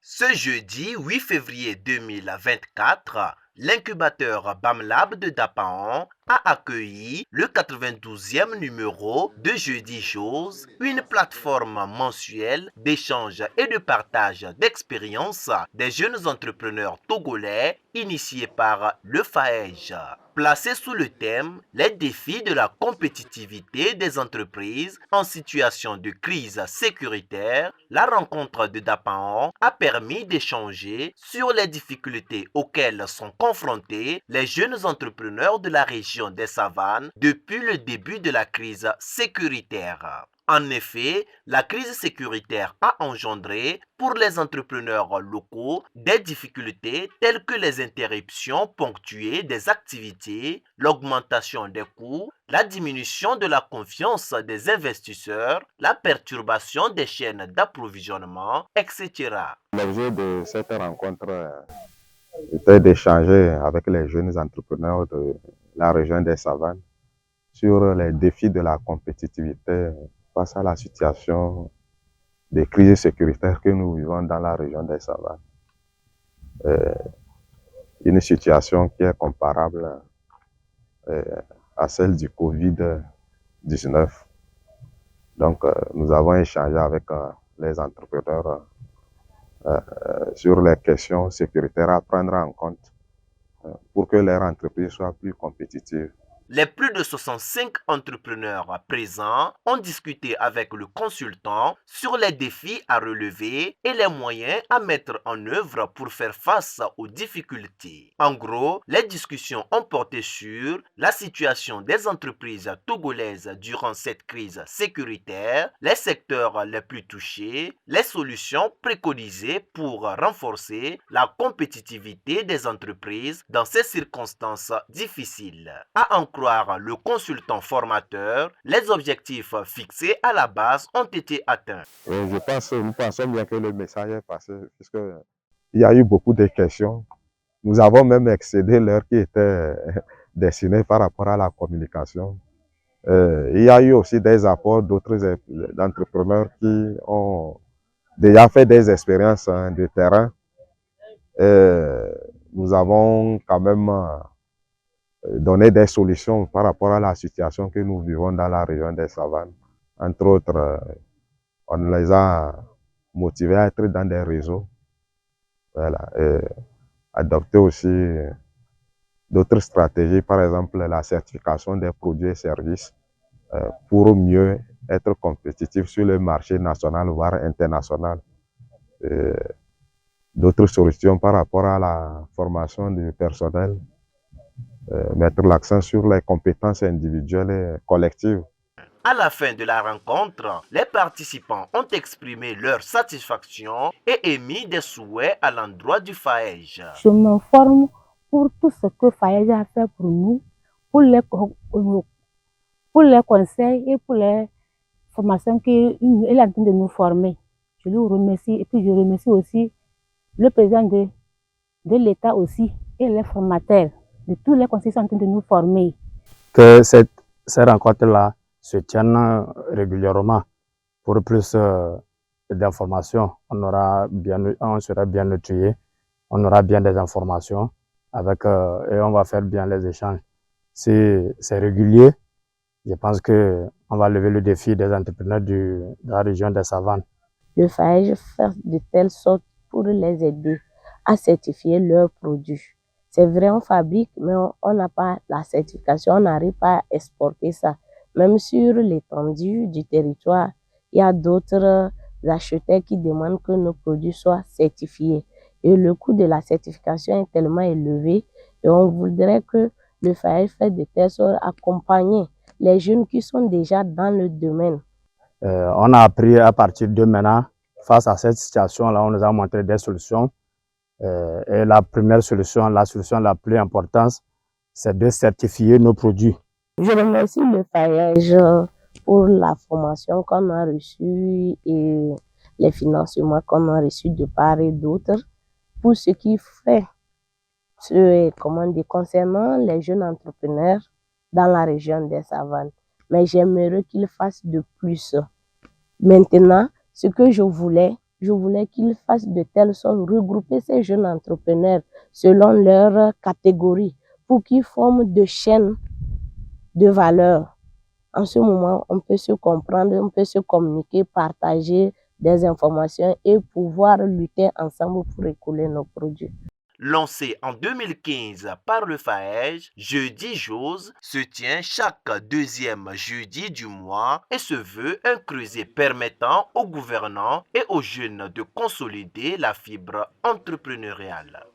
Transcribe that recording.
Ce jeudi 8 février 2024, l'incubateur BAMLab de Dapaon a accueilli le 92e numéro de Jeudi Chose, une plateforme mensuelle d'échange et de partage d'expériences des jeunes entrepreneurs togolais initiés par le FAEJ. Placé sous le thème « Les défis de la compétitivité des entreprises en situation de crise sécuritaire », la rencontre de Dapaon a permis d'échanger sur les difficultés auxquelles sont confrontés les jeunes entrepreneurs de la région des Savanes depuis le début de la crise sécuritaire. En effet, la crise sécuritaire a engendré pour les entrepreneurs locaux des difficultés telles que les interruptions ponctuées des activités, l'augmentation des coûts, la diminution de la confiance des investisseurs, la perturbation des chaînes d'approvisionnement, etc. L'objet de cette rencontre était d'échanger avec les jeunes entrepreneurs de la région des Savanes sur les défis de la compétitivité face à la situation de crise sécuritaire que nous vivons dans la région des Savanes. Une situation qui est comparable à celle du Covid-19. Donc, nous avons échangé avec les entrepreneurs sur les questions sécuritaires à prendre en compte pour que leur entreprise soit plus compétitive. Les plus de 65 entrepreneurs présents ont discuté avec le consultant sur les défis à relever et les moyens à mettre en œuvre pour faire face aux difficultés. En gros, les discussions ont porté sur la situation des entreprises togolaises durant cette crise sécuritaire, les secteurs les plus touchés, les solutions préconisées pour renforcer la compétitivité des entreprises dans ces circonstances difficiles. À en croire le consultant formateur, les objectifs fixés à la base ont été atteints. Nous pensons bien que le message est passé, puisqu'il y a eu beaucoup de questions. Nous avons même excédé l'heure qui était destinée par rapport à la communication. Il y a eu aussi des apports d'autres entrepreneurs qui ont déjà fait des expériences de terrain. Nous avons quand même donné des solutions par rapport à la situation que nous vivons dans la région des Savanes. Entre autres, on les a motivés à être dans des réseaux, voilà, et adopter aussi d'autres stratégies, par exemple la certification des produits et services pour mieux être compétitifs sur le marché national, voire international. D'autres solutions par rapport à la formation du personnel, mettre l'accent sur les compétences individuelles et collectives. À la fin de la rencontre, les participants ont exprimé leur satisfaction et émis des souhaits à l'endroit du FAEJ. Je m'informe pour tout ce que FAEJ a fait pour nous, pour les conseils et pour les formations qu'il est en train de nous former. Je lui remercie et puis je remercie aussi le président de l'État aussi et les formateurs de tous les conseils qui sont en train de nous former. Que ces rencontres-là se tiennent régulièrement pour plus d'informations. On sera bien outillé, on aura bien des informations et on va faire bien les échanges. Si c'est régulier, je pense qu'on va lever le défi des entrepreneurs de la région des Savanes. Le FAEJ fait de telle sorte pour les aider à certifier leurs produits. C'est vrai, on fabrique, mais on n'a pas la certification, on n'arrive pas à exporter ça. Même sur l'étendue du territoire, il y a d'autres acheteurs qui demandent que nos produits soient certifiés. Et le coût de la certification est tellement élevé et on voudrait que le FAEJ fasse de telle sorte à accompagner les jeunes qui sont déjà dans le domaine. On a appris à partir de maintenant, face à cette situation-là, on nous a montré des solutions. Et la première solution, la solution la plus importante, c'est de certifier nos produits. Je remercie le FAEJ pour la formation qu'on a reçue et les financements qu'on a reçus de part et d'autre pour ce qui fait concernant les jeunes entrepreneurs dans la région des Savanes. Mais j'aimerais qu'ils fassent de plus. Maintenant, ce que je voulais, je voulais qu'ils fassent de telle sorte, regrouper ces jeunes entrepreneurs selon leur catégorie pour qu'ils forment des chaînes de valeur. En ce moment, on peut se comprendre, on peut se communiquer, partager des informations et pouvoir lutter ensemble pour écouler nos produits. Lancé en 2015 par le FAEJ, Jeudi Jose se tient chaque deuxième jeudi du mois et se veut un creuset permettant aux gouvernants et aux jeunes de consolider la fibre entrepreneuriale.